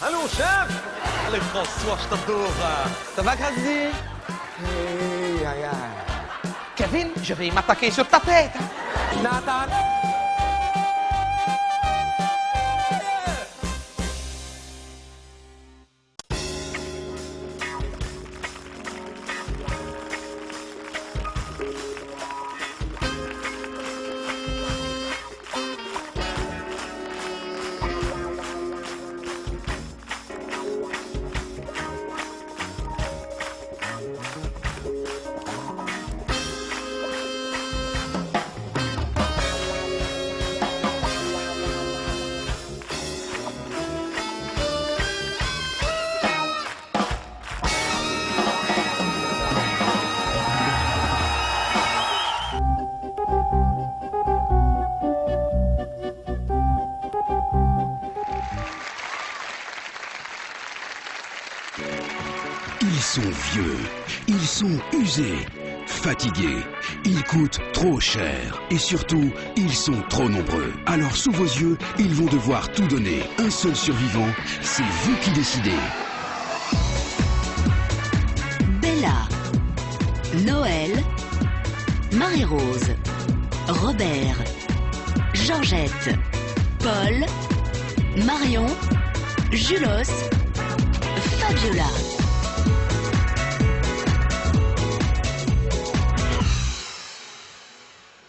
Allô, chef! Allez, François, je t'adore. Ça va, Grady? Aïe, aïe, aïe. Kevin, je vais m'attaquer sur ta tête. Nathan! Ils sont vieux, ils sont usés, fatigués, ils coûtent trop cher et surtout, ils sont trop nombreux. Alors sous vos yeux, ils vont devoir tout donner. Un seul survivant, c'est vous qui décidez. Bella, Noël, Marie-Rose, Robert, Georgette, Paul, Marion, Julos, Fabiola.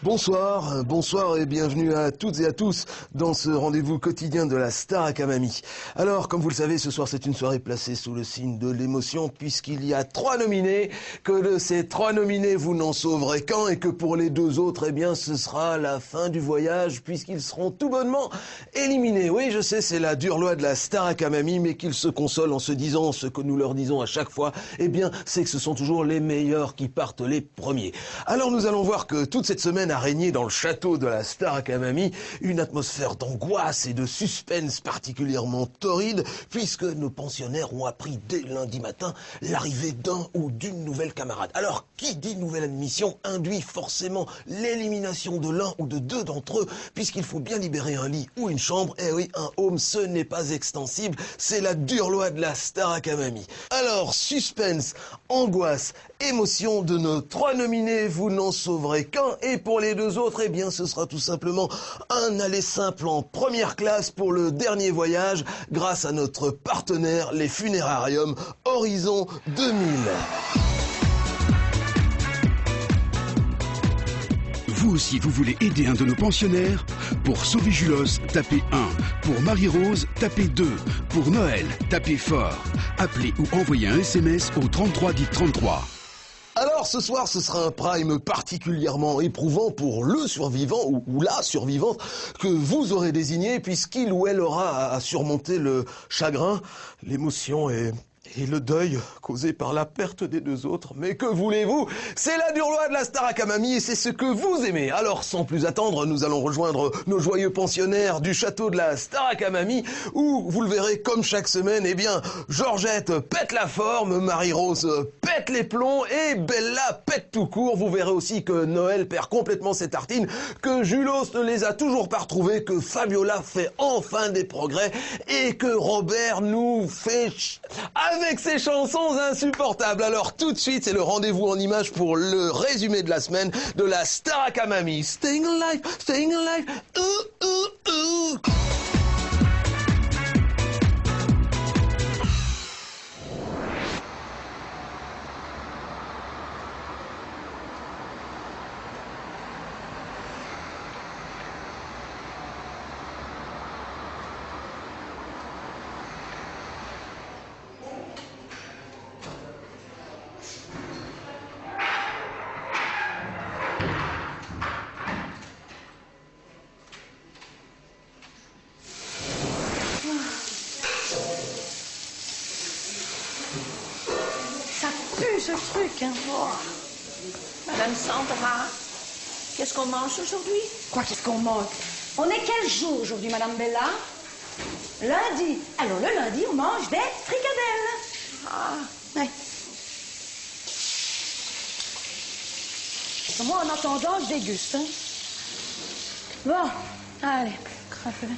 Bonsoir, bonsoir et bienvenue à toutes et à tous dans ce rendez-vous quotidien de la Starakamami. Alors, comme vous le savez, ce soir c'est une soirée placée sous le signe de l'émotion puisqu'il y a 3 nominés, que de ces 3 nominés vous n'en sauverez qu'un et que pour les 2 autres, eh bien ce sera la fin du voyage puisqu'ils seront tout bonnement éliminés. Oui, je sais, c'est la dure loi de la Starakamami, mais qu'ils se consolent en se disant ce que nous leur disons à chaque fois, eh bien c'est que ce sont toujours les meilleurs qui partent les premiers. Alors nous allons voir que toute cette semaine a régné dans le château de la Starakamami une atmosphère d'angoisse et de suspense particulièrement torride puisque nos pensionnaires ont appris dès lundi matin l'arrivée d'un ou d'une nouvelle camarade. Alors, qui dit nouvelle admission induit forcément l'élimination de l'un ou de 2 d'entre eux puisqu'il faut bien libérer un lit ou une chambre. Eh oui, un home, ce n'est pas extensible, c'est la dure loi de la Starakamami. Alors, suspense, angoisse, émotion de nos 3 nominés, vous n'en sauverez qu'un et pour les 2 autres, eh bien ce sera tout simplement un aller simple en première classe pour le dernier voyage grâce à notre partenaire, les funérariums Horizon 2000. Vous aussi, vous voulez aider un de nos pensionnaires? Pour sauver Julos, tapez 1. Pour Marie-Rose, tapez 2. Pour Noël, tapez fort. Appelez ou envoyez un SMS au 33 10 33. Alors ce soir, ce sera un prime particulièrement éprouvant pour le survivant ou la survivante que vous aurez désigné puisqu'il ou elle aura à surmonter le chagrin, l'émotion et le deuil causé par la perte des 2 autres. Mais que voulez-vous? C'est la dure loi de la Starakamami et c'est ce que vous aimez. Alors sans plus attendre, nous allons rejoindre nos joyeux pensionnaires du château de la Starakamami où, vous le verrez comme chaque semaine, eh bien, Georgette pète la forme, Marie-Rose pète les plombs et Bella pète tout court. Vous verrez aussi que Noël perd complètement ses tartines, que Julos ne les a toujours pas retrouvées, que Fabiola fait enfin des progrès et que Robert nous fait avec ses chansons insupportables. Alors tout de suite, c'est le rendez-vous en images pour le résumé de la semaine de la Starakamami. Staying alive, ooh, ooh, ooh. Ce truc, hein. Oh. Madame Sandra, qu'est-ce qu'on mange aujourd'hui? Quoi, qu'est-ce qu'on mange? On est quel jour aujourd'hui, Madame Bella? Lundi. Alors, le lundi, on mange des fricadelles. Ah, ouais. Moi, en attendant, je déguste, hein. Bon, allez, crapule.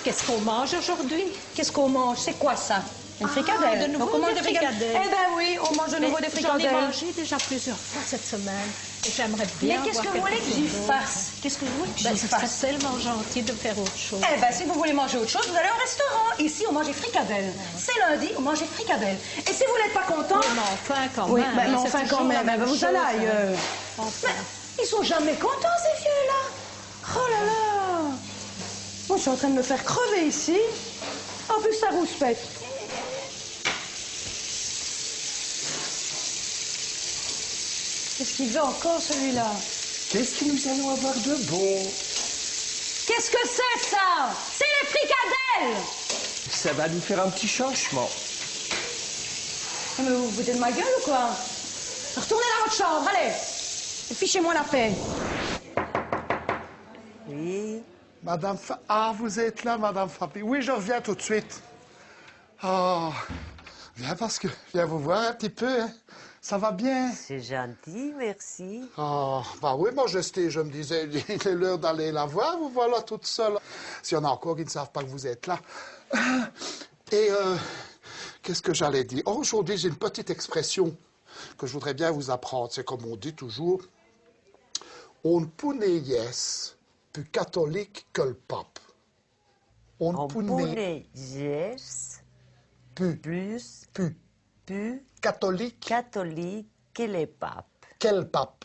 Qu'est-ce qu'on mange aujourd'hui? Qu'est-ce qu'on mange? C'est quoi ça? Une fricadelle. de nouveau Donc, on mange des fricadelles. Eh ben oui, on mange de nouveau des J'en ai fricadelles. mangé déjà plusieurs fois cette semaine. Et j'aimerais bien. Mais qu'est-ce que vous voulez que j'y fasse? Qu'est-ce que vous voulez que Ben, j'y ce serait fasse? tellement gentil de faire autre chose. Eh ben, si vous voulez manger autre chose, vous allez au restaurant. Ici, on mange des fricadelles. C'est lundi, on mange des fricadelles. Et si vous n'êtes pas content... Oui, mais enfin, quand Oui, même. ben, hein, mais c'est enfin, toujours quand la même. même Ben, vous chose, allez hein. ailleurs. Enfin. Mais ils sont jamais contents, ces vieux-là. Oh là là. Moi, je suis en train de me faire crever ici. En plus, ça rouspète. Qu'est-ce qu'il veut encore, celui-là? Qu'est-ce que nous allons avoir de bon? Qu'est-ce que c'est, ça? C'est les fricadelles! Ça va nous faire un petit changement. Mais vous vous foutez de ma gueule ou quoi? Retournez dans votre chambre, allez! Et fichez-moi la paix. Oui. Madame Ah, vous êtes là, Madame Fabi. Oui, je reviens tout de suite. Oh, viens parce que je viens vous voir un petit peu. Hein. Ça va bien? C'est gentil, merci. Oh, bah oui, moi, je me disais, il est l'heure d'aller la voir. Vous voilà toute seule. S'il y en a encore qui ne savent pas que vous êtes là. Et qu'est-ce que j'allais dire? Oh, aujourd'hui, j'ai une petite expression que je voudrais bien vous apprendre. C'est comme on dit toujours. On puneyes plus catholique que le pape. On puneyes plus catholique catholique que les papes. quel pape.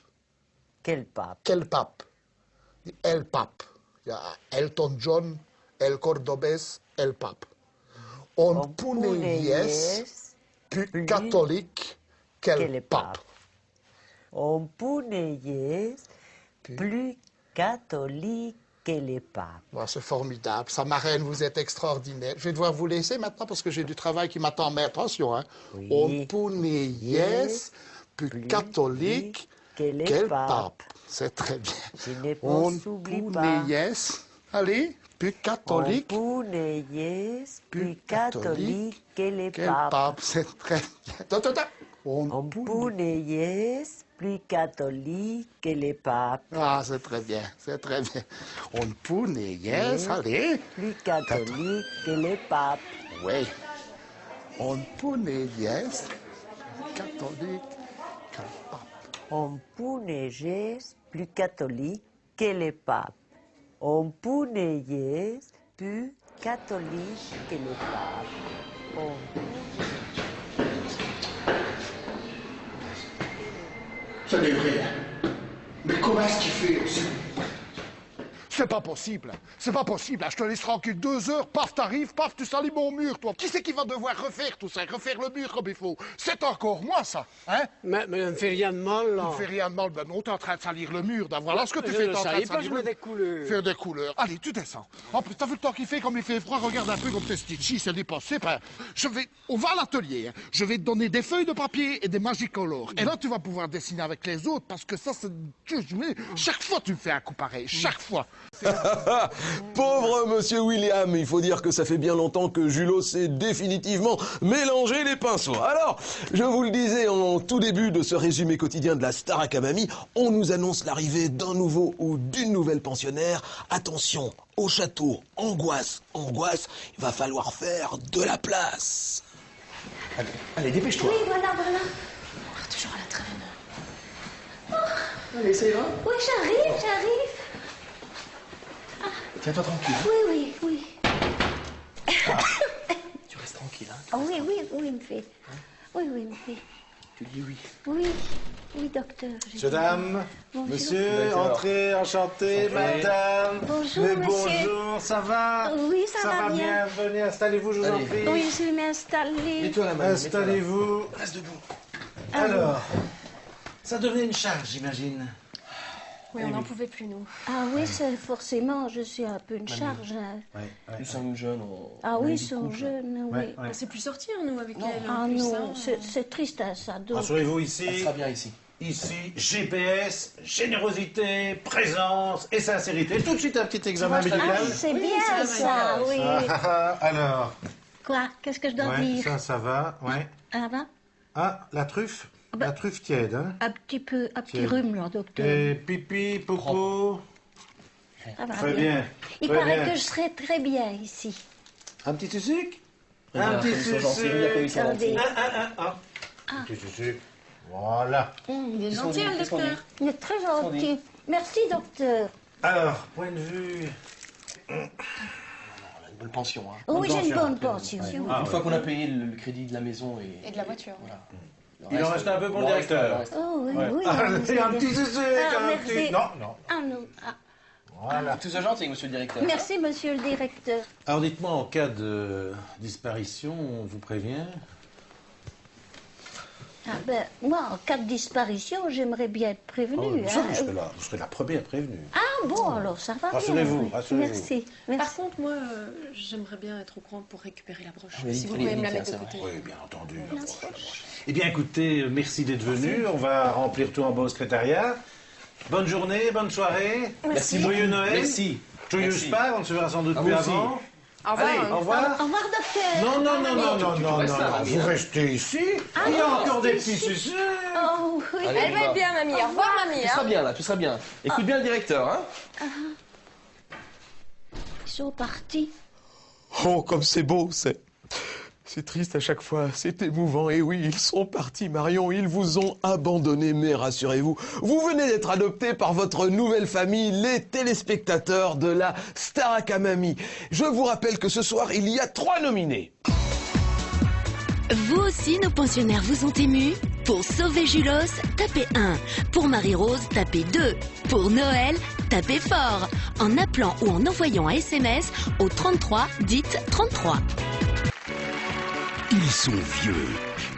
Quel pape? Quel pape? El pape. Il y a Elton John, El Cordobés, El pape. On puneyes plus catholique que quel les pape. papes. On puneyes plus catholique que les papes. Bon, c'est formidable. Ça, ma reine, vous êtes extraordinaire. Je vais devoir vous laisser maintenant parce que j'ai du travail qui m'attend. Mais attention, hein. Oui. On puneyes plus catholique que les quel papes. pape. C'est très bien. Je ne On s'oublie pas. puneyes, allez, plus catholique On puneyes plus catholique que les quel papes. pape. C'est très bien. Attends, attends. On puneyes plus catholique que les papes. Ah, c'est très bien, c'est très bien. On puneyes, allez. Plus catholique que les papes. Oui. On puneyes, catholique quel pape. On puneyes plus catholique que les papes. On puneyes plus catholique que les papes. On Ça devrait. Mais comment est-ce qu'il fait aussi? C'est pas possible. C'est pas possible. Je te laisse tranquille 2 heures, paf, t'arrives, paf, tu salis mon mur, toi. Qui c'est qui va devoir refaire tout ça, refaire le mur comme il faut? C'est encore moi, ça, hein? Mais ne me fais rien de mal, là. Tu ne fais rien de mal. Ben non, t'es en train de salir le mur. Ben voilà ce que tu Je fais, ne t'es en train savais de pas, salir je le mets mur. des couleurs. Faire des couleurs. Allez, tu descends. En plus, t'as vu le temps qu'il fait, comme il fait froid, regarde un peu comme t'es stitchy, c'est dépassé. Ben, on va à l'atelier, hein. Je vais te donner des feuilles de papier et des magicolores. Et là, tu vas pouvoir dessiner avec les autres, parce que ça, c'est... Chaque fois, tu me fais un coup pareil. Chaque fois. Pauvre monsieur William, il faut dire que ça fait bien longtemps que Julot s'est définitivement mélangé les pinceaux. Alors, je vous le disais en tout début de ce résumé quotidien de la Starac à Mamie, on nous annonce l'arrivée d'un nouveau ou d'une nouvelle pensionnaire. Attention, au château, angoisse, angoisse, il va falloir faire de la place. Allez, dépêche-toi. Oui, voilà. Toujours à la traîne. Allez, ça ira. Oui, j'arrive. Tiens-toi tranquille. Oui. Tu restes tranquille, hein. Ah oui, il me fait. Oui, il me fait. Tu dis oui. Oui, docteur. Monsieur, dame, Bonjour. monsieur, entrez, enchanté, madame. Bonjour, Mais monsieur. bonjour, ça va? Oui, ça va bien. Venez, installez-vous, je vous en Allez. prie. Oui, je vais m'installer. Mets-toi la main. Installez-vous. Reste debout. Alors, ça devenait une charge, j'imagine. Oui, on n'en pouvait plus, nous. Ah oui, c'est forcément, je suis un peu une charge. Hein. Nous sommes jeunes. Ah oui, ils sont jeunes, oui. Ouais. On sait plus sortir, nous, avec elle. Ah en plus, non, hein. c'est triste, hein, ça. Donc... Rassurez-vous, Ça ici, sera bien ici. GPS, générosité, présence et sincérité. Tout de suite un petit examen Ah, médical. c'est bien ça, oui. Alors, Quoi? Qu'est-ce que je dois dire? ça va, ouais. Ah, va? Ah, la truffe? La truffe tiède, hein? Un petit Tiens. rhume, là, docteur. Et pipi, popo. Ça va Très bien. Il très paraît bien. que je serais très bien ici. Un petit sucre? Il y a Un la petit commission gentille, il y a la commission Attendez. gentille. Un petit sucre. Voilà. Il est gentil, le docteur. Il est très gentil. Merci, docteur. Alors, point de vue... On a une bonne pension. Hein. Oui, j'ai une bonne pension. pension. Ah, Une ouais. fois qu'on a payé le crédit de la maison et Et de la voiture. Voilà. Il en reste un peu pour le directeur. Oh oui, Ouais. oui. Ah, monsieur un le- petit sucre, Ah, un merci. petit... Non, non. Ah, non. Ah, Voilà. Tout ça gentil, monsieur le directeur. merci, monsieur le directeur. Alors dites-moi, en cas de disparition, on vous prévient? Ah ben, moi, en cas de disparition, j'aimerais bien être prévenue. Ça, hein. vous serez la première prévenue. Ah bon, alors ça va bien. Rassurez-vous, oui. rassurez-vous. Merci, Par merci. contre, moi, j'aimerais bien être au courant pour récupérer la broche. Oui, si vous allez, pouvez me la allez, mettre de tiens, côté. Oui, bien entendu. Eh bien, écoutez, merci d'être venu. On va remplir tout en bas au secrétariat. Bonne journée, bonne soirée. Merci. Joyeux Noël. Merci. Joyeuse Merci. Pâques, on ne se verra sans doute À plus vous aussi. avant. Au revoir. Allez, au revoir. Au revoir, docteur. Non, non, non, non, non, non, restes là, non, mamie, vous hein. restez ici. Ah, Il y a non, encore des restez petits ici. sucres. Oh oui. Allez, Elle va être bien, mamie. Au revoir, mamie. Tu seras bien là, tu seras bien. Écoute bien le directeur, hein. Ils sont partis. Oh, comme c'est beau, c'est triste à chaque fois, c'est émouvant. Et oui, ils sont partis, Marion, ils vous ont abandonné, mais rassurez-vous, vous venez d'être adopté par votre nouvelle famille, les téléspectateurs de la Starac à Mamie. Je vous rappelle que ce soir, il y a 3 nominés. Vous aussi, nos pensionnaires vous ont émus? Pour sauver Julos, tapez 1. Pour Marie-Rose, tapez 2. Pour Noël, tapez fort. En appelant ou en envoyant un SMS au 33, dites 33. Ils sont vieux,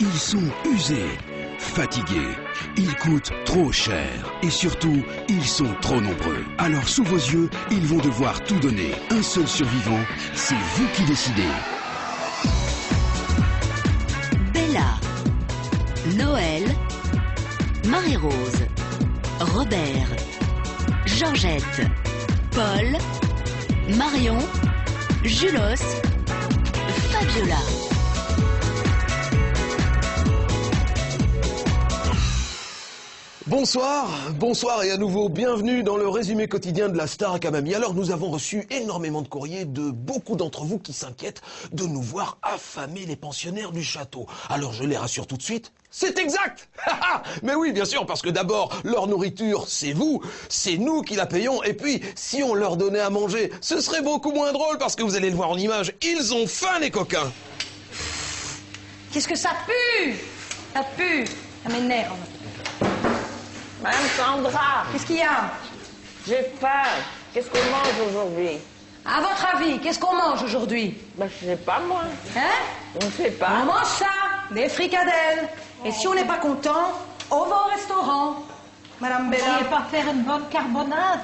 ils sont usés, fatigués, ils coûtent trop cher et surtout, ils sont trop nombreux. Alors sous vos yeux, ils vont devoir tout donner. Un seul survivant, c'est vous qui décidez. Bella, Noël, Marie-Rose, Robert, Georgette, Paul, Marion, Julos, Fabiola. Bonsoir et à nouveau bienvenue dans le résumé quotidien de la Starac à Mamie. Alors nous avons reçu énormément de courriers de beaucoup d'entre vous qui s'inquiètent de nous voir affamer les pensionnaires du château. Alors je les rassure tout de suite, c'est exact. Mais oui, bien sûr, parce que d'abord, leur nourriture, c'est vous, c'est nous qui la payons. Et puis, si on leur donnait à manger, ce serait beaucoup moins drôle parce que vous allez le voir en image, ils ont faim les coquins. Qu'est-ce que ça pue? Ça pue. Ça m'énerve. Madame Sandra, Qu'est-ce qu'il y a? j'ai faim. Qu'est-ce qu'on mange aujourd'hui? À votre avis, qu'est-ce qu'on mange aujourd'hui? Ben, je sais pas, moi. Hein? Je ne sais On pas. mange ça, des fricadelles. Et si on n'est pas content, on va au restaurant. Madame Bella. Vous pas faire une bonne carbonade?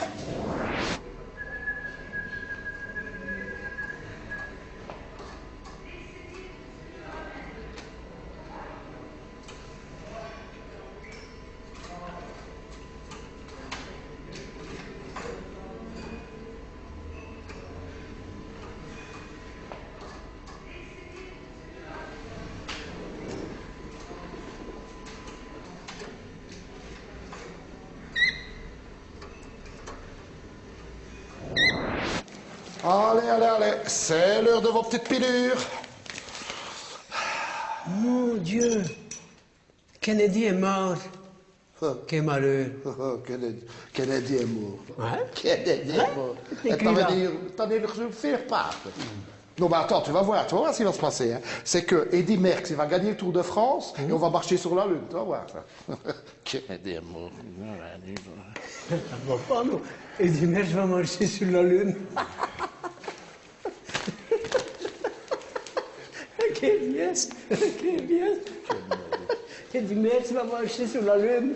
Allez, allez, allez, c'est l'heure de vos petites pilures. Mon Dieu, Kennedy est mort. Quel malheur. Kennedy est mort. Ouais. Kennedy est mort. L'écrivain. T'en es le faire part. Non, mais attends, tu vas voir ce qui va se passer. Hein. C'est que Eddy Merckx, il va gagner le Tour de France et on va marcher sur la Lune. Tu vas voir ça. Kennedy est mort. Ça va pas, non. Et dimanche, je vais marcher sur la Lune. Quel bien, quel bien. Et dimanche, je vais marcher sur la Lune.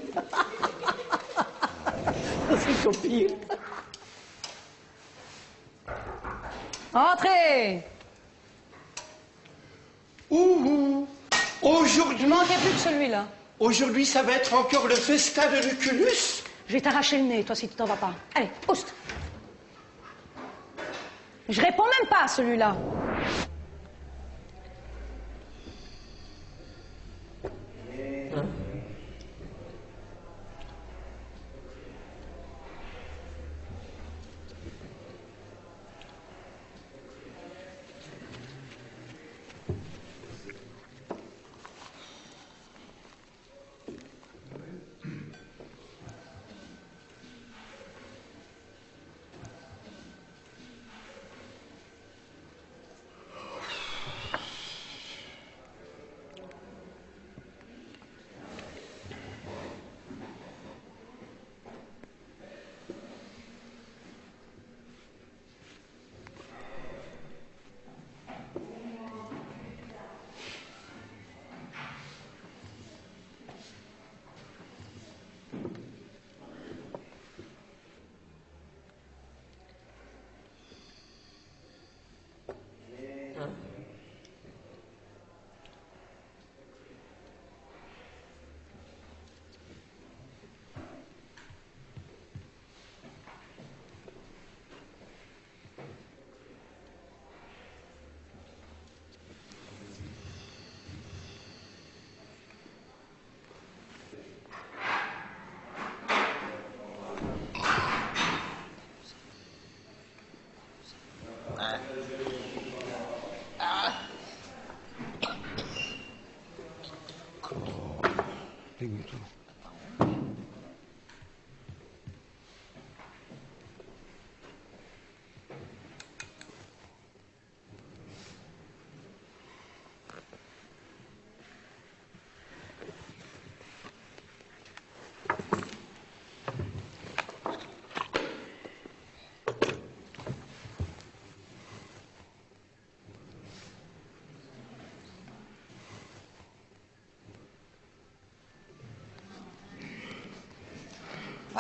C'est copie. Entrez. Aujourd'hui, Il manquait plus que celui-là. aujourd'hui, ça va être encore le festin de Lucullus. Je vais t'arracher le nez, toi, si tu t'en vas pas. Allez, pousse. Je réponds même pas à celui-là.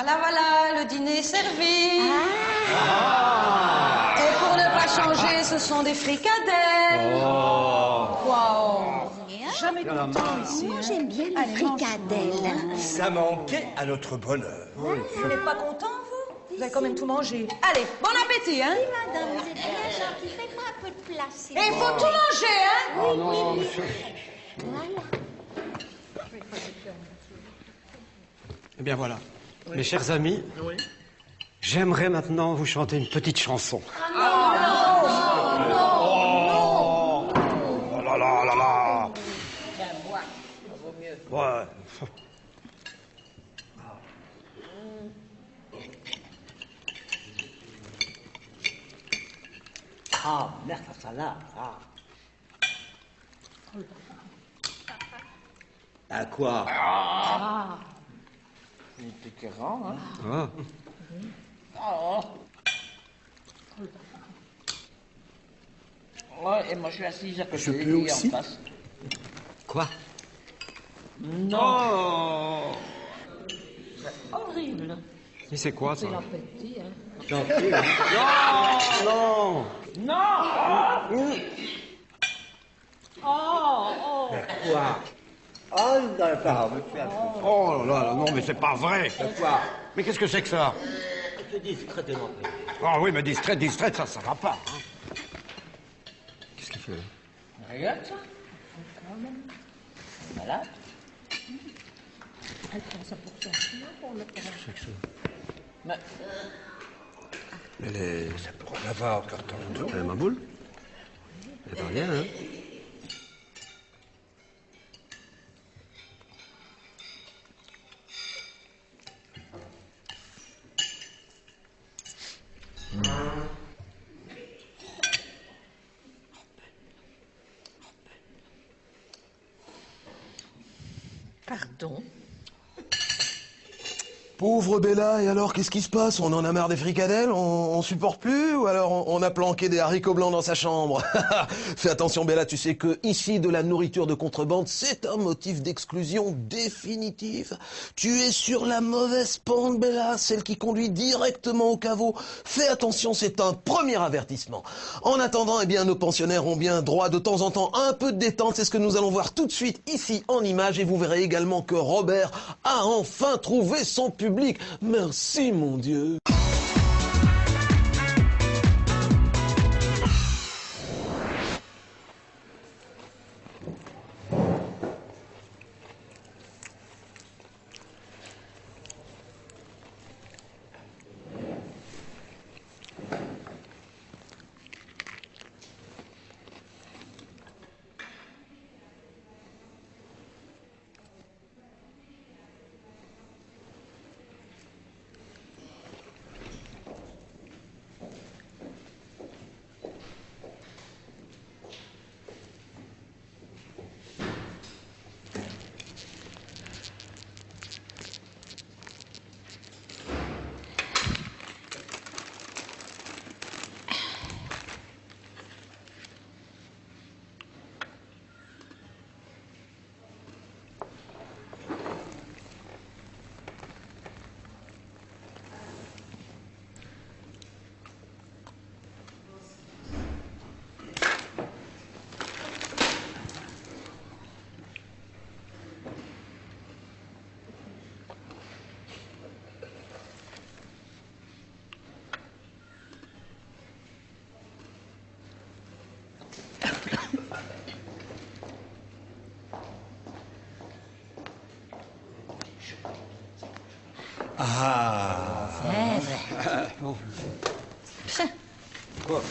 Voilà, voilà, le dîner est servi. Et pour ne pas changer, ce sont des fricadelles. Waouh. Jamais content ici. Moi, j'aime bien les fricadelles. Ça manquait à notre bonheur. Vous n'êtes pas content, vous? Vous avez quand même tout mangé. Allez, bon appétit, hein? Oui, madame, vous êtes bien gentille. Faites-moi un peu de place. Et il faut tout manger, hein? Oui, oui. Voilà. Eh bien voilà, mes chers amis, j'aimerais maintenant vous chanter une petite chanson. Oh là là là là. Ouais. Ah, merde, ça là. Ah. À quoi? Il est écœurant, hein? Ah. Oh. Ouais, et moi je suis assise à côté. Je peux lui, aussi? en face. Quoi? Non. C'est horrible. Et c'est quoi ça? C'est l'appétit, hein. Non, non. Non. Oh. Quoi? Oh, d'accord. Oh là là, non mais c'est pas vrai. Quoi? Mais qu'est-ce que c'est que ça? Je dis discrètement. Ah oui, mais distrait, ça va pas. Hein. Qu'est-ce qu'il fait là? Regarde ça. Voilà. Elle prend ça pour son chien, pour le prendre. Qu'est-ce que c'est que ça? Mais... Elle est... Ça pourrait en avoir encore tant d'autres. Elle a ma boule? Elle va rien, hein? Pardon? Pauvre Bella, et alors qu'est-ce qui se passe? On en a marre des fricadelles? On supporte plus? Ou alors on a planqué des haricots blancs dans sa chambre? Fais attention Bella, tu sais que ici de la nourriture de contrebande, c'est un motif d'exclusion définitive. Tu es sur la mauvaise pente Bella, celle qui conduit directement au caveau. Fais attention, c'est un premier avertissement. En attendant, eh bien, nos pensionnaires ont bien droit de temps en temps à un peu de détente. C'est ce que nous allons voir tout de suite ici en image, et vous verrez également que Robert a enfin trouvé son public. Merci, mon Dieu. Ah. Bon. Quoi?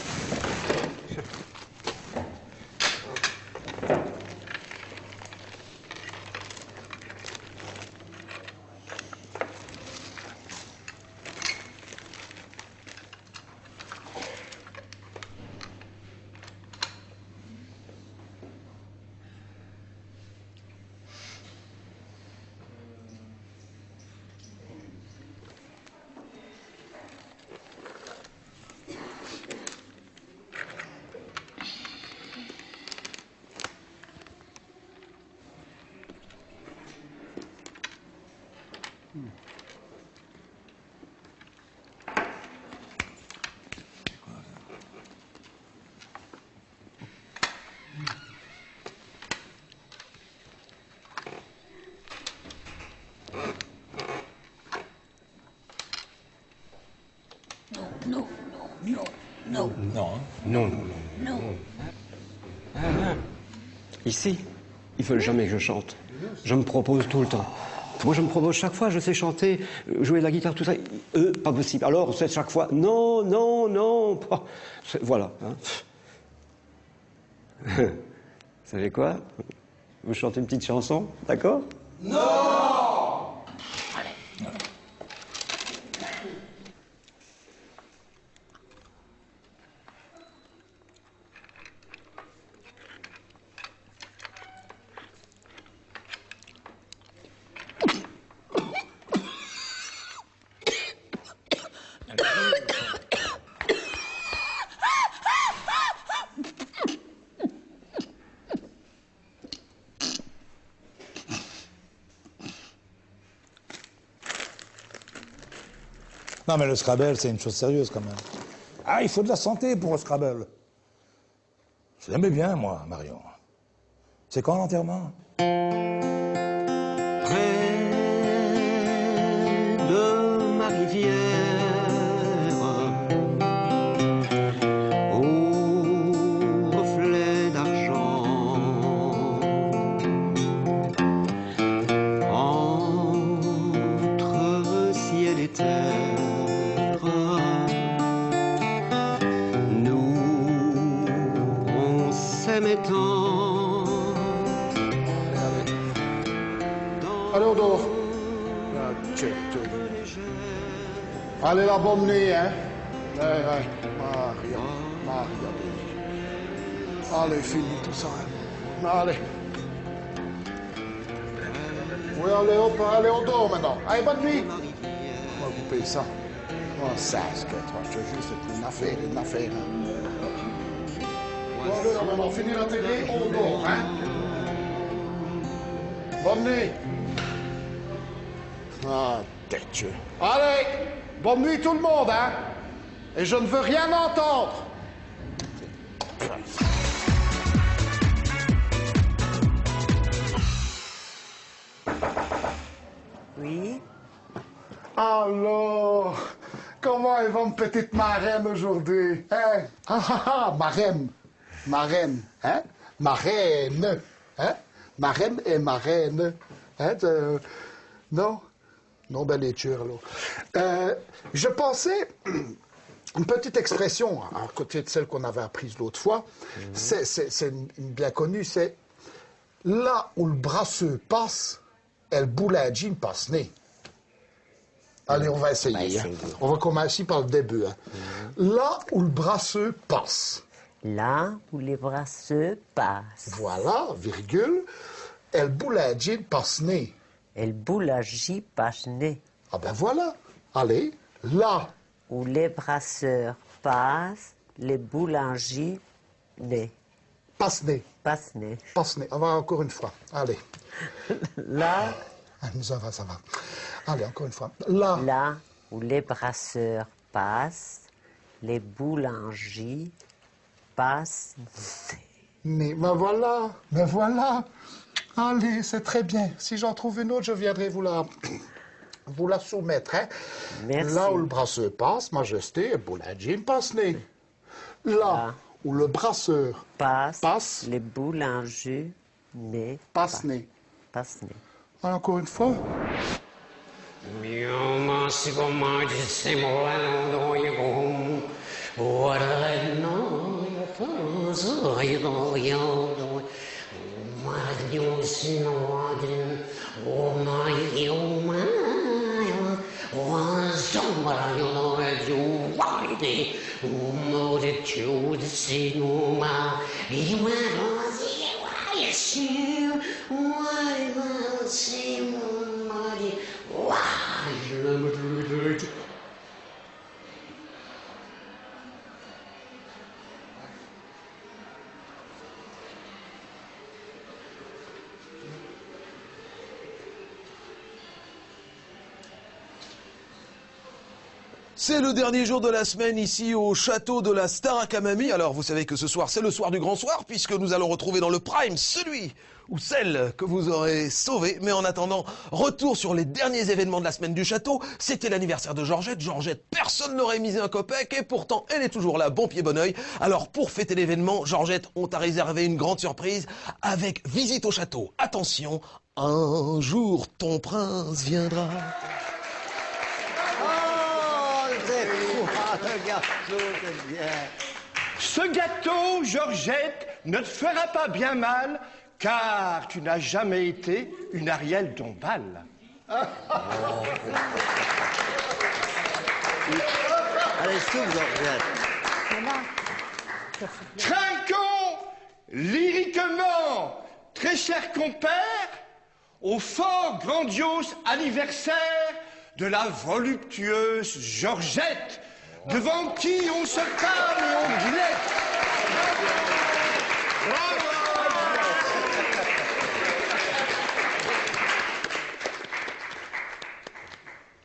Non, non, non, non. Non. Non. Ici, ils veulent jamais que je chante. Je me propose tout le temps. Moi, je me propose chaque fois, je sais chanter, jouer de la guitare, tout ça. Eux, pas possible. Alors, c'est chaque fois, non, non, non. Voilà. Hein. Vous savez quoi? Vous chantez une petite chanson, d'accord? Non! Non, mais le Scrabble, c'est une chose sérieuse quand même. Ah, il faut de la santé pour le Scrabble. Je l'aimais bien, moi, Marion. C'est quand l'enterrement? De ma rivière, au reflet d'argent, entre ciel et terre, nous, on s'aimait tant. Allez, Odo. Allez, la bonne nuit, hein. Maria. Allez, fini tout ça. Hein. Allez. Oui, allez, hop, allez, on dort maintenant. Allez, bonne nuit. On va couper ça. Oh, ça, ce que toi, je te jure, c'est une affaire, hein. Bon, allez, maintenant, on finit la télé, on dort, hein. Bonne nuit. Ah, têteux. Allez, bonne nuit tout le monde, hein. Et je ne veux rien entendre. Oui? Alors, comment est votre petite marraine aujourd'hui? Hein? Marraine, hein? Marraine, hein? Marraine et marraine. Hein? Non? Non, ben les tueurs, alors. Je pensais, une petite expression, à côté de celle qu'on avait apprise l'autre fois, c'est une bien connue, c'est « là où le brasseux passe, elle boule à jean passe-nez ». Allez, on va essayer. Hein. On va commencer par le début. Hein. Là où le brasseux passe. Là où les brasseux passent. Voilà, virgule. Elle boule à jean passe-nez. Elle boulagie passe-nez. Ah ben voilà. Allez, là. Où les brasseurs passent, les boulangers nez. Passe-nez. Passe-nez. Passe-nez. On va encore une fois. Allez. Là. Ah, ça va. Allez, encore une fois. Là. Là où les brasseurs passent, les boulangers passent. Mais voilà. Allez, c'est très bien. Si j'en trouve une autre, je viendrai vous la soumettre. Hein? Merci. Là où le brasseur passe, majesté, boulanger passe-nez. Là où le brasseur passe, les boulangers nez. Passe-nez. Passe-nez. Encore une fois. C'est le dernier jour de la semaine ici au château de la Starakamami. Alors vous savez que ce soir c'est le soir du grand soir puisque nous allons retrouver dans le prime celui ou celle que vous aurez sauvé. Mais en attendant, retour sur les derniers événements de la semaine du château. C'était l'anniversaire de Georgette. Georgette, personne n'aurait misé un copec et pourtant elle est toujours là, bon pied bon oeil. Alors pour fêter l'événement, Georgette, on t'a réservé une grande surprise avec visite au château. Attention, un jour ton prince viendra. Ce gâteau, Georgette, ne te fera pas bien mal, car tu n'as jamais été une Ariel Dombal. Allez, souffle, Georgette. Trinquons lyriquement, très cher compère, au fort grandiose anniversaire de la voluptueuse Georgette, devant qui on se calme et on glette.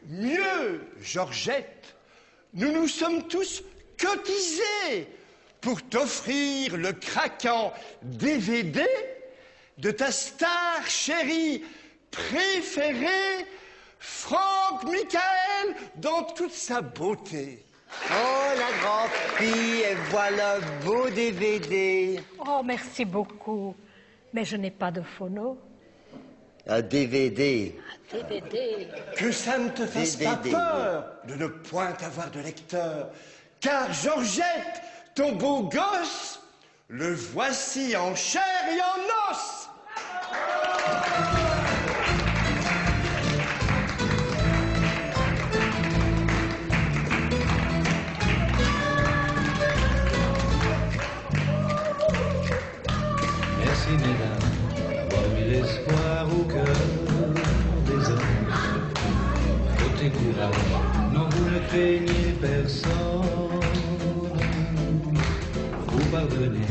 Mieux, Georgette, nous nous sommes tous cotisés pour t'offrir le craquant DVD de ta star chérie préférée, Franck Michael, dans toute sa beauté. Oh, la grande fille, et voilà un beau DVD. Oh, merci beaucoup. Mais je n'ai pas de phono. Un DVD. Un DVD. Que ça ne te fasse pas peur de ne point avoir de lecteur. Car Georgette, ton beau gosse, le voici en chair et en os. Merci mesdames d'avoir mis l'espoir au cœur des hommes. Côté courage, non vous ne craignez personne. Vous pardonnez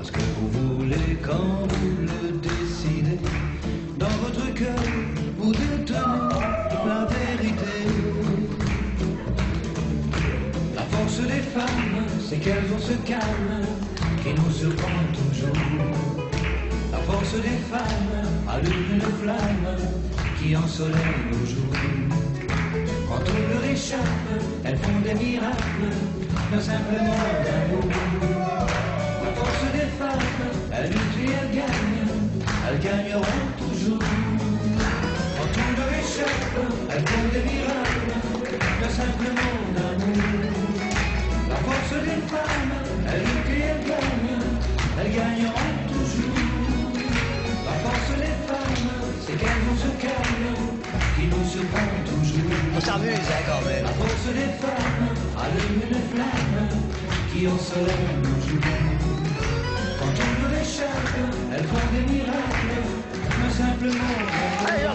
à ce que vous voulez quand vous le décidez. Dans votre cœur, vous détenez la vérité. La force des femmes, c'est qu'elles ont ce calme qui nous surprend toujours. La force des femmes allume une flamme qui ensoleille nos jours. Quand tout leur échappe, elles font des miracles, mais simplement d'amour. La force des femmes, elles luttent et elles gagneront toujours. Quand tout leur échappe, elles font des miracles, mais simplement d'amour. La force des femmes, elles luttent et elles gagneront toujours. La force des femmes, c'est qu'elles ont ce calme qui nous surprend toujours. On s'amuse, hein, quand même. La force des femmes allume une flamme qui ensoleille nos jours. Quand on nous échappe, elles font des miracles, mais simplement. Allez, la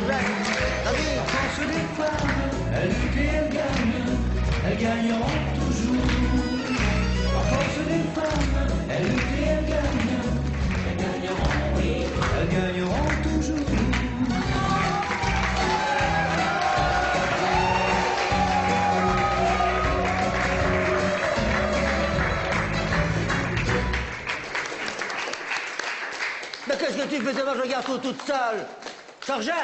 force des femmes, elles luttent et elles gagneront toujours. La force des femmes, elles luttent et elles gagneront, oui, elles gagneront toujours. Mais qu'est-ce que tu faisais manger le gâteau toute seule? Georgette,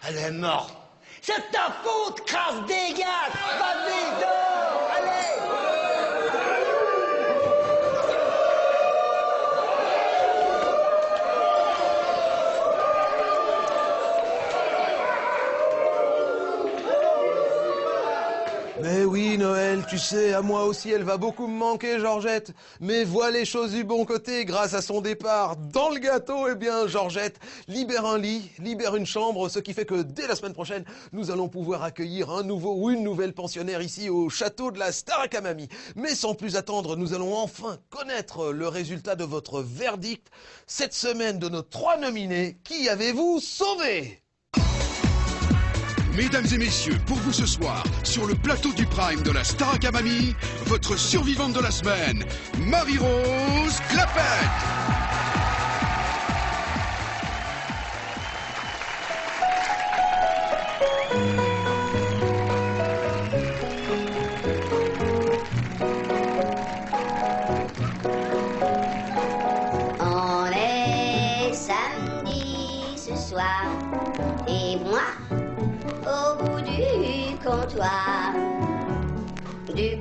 elle est morte. C'est ta faute, crasse dégage. Vas-y, dors, allez. Mais oui, Noël, tu sais, à moi aussi, elle va beaucoup me manquer, Georgette. Mais vois les choses du bon côté, grâce à son départ dans le gâteau, eh bien, Georgette libère un lit, libère une chambre, ce qui fait que dès la semaine prochaine, nous allons pouvoir accueillir un nouveau ou une nouvelle pensionnaire ici au château de la Starakamami. Mais sans plus attendre, nous allons enfin connaître le résultat de votre verdict. Cette semaine, de nos 3 nominés, qui avez-vous sauvé ? Mesdames et messieurs, pour vous ce soir, sur le plateau du Prime de la Starakamami, votre survivante de la semaine, Marie-Rose Clapet. moi, au bout du comptoir du petit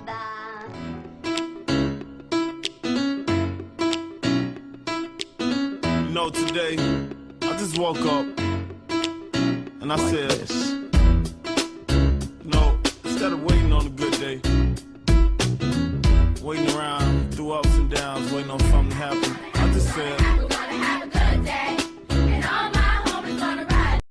bar. You know, today, I just woke up and I said, you know, instead of waiting on a good day, waiting around through ups and downs, waiting on something to happen,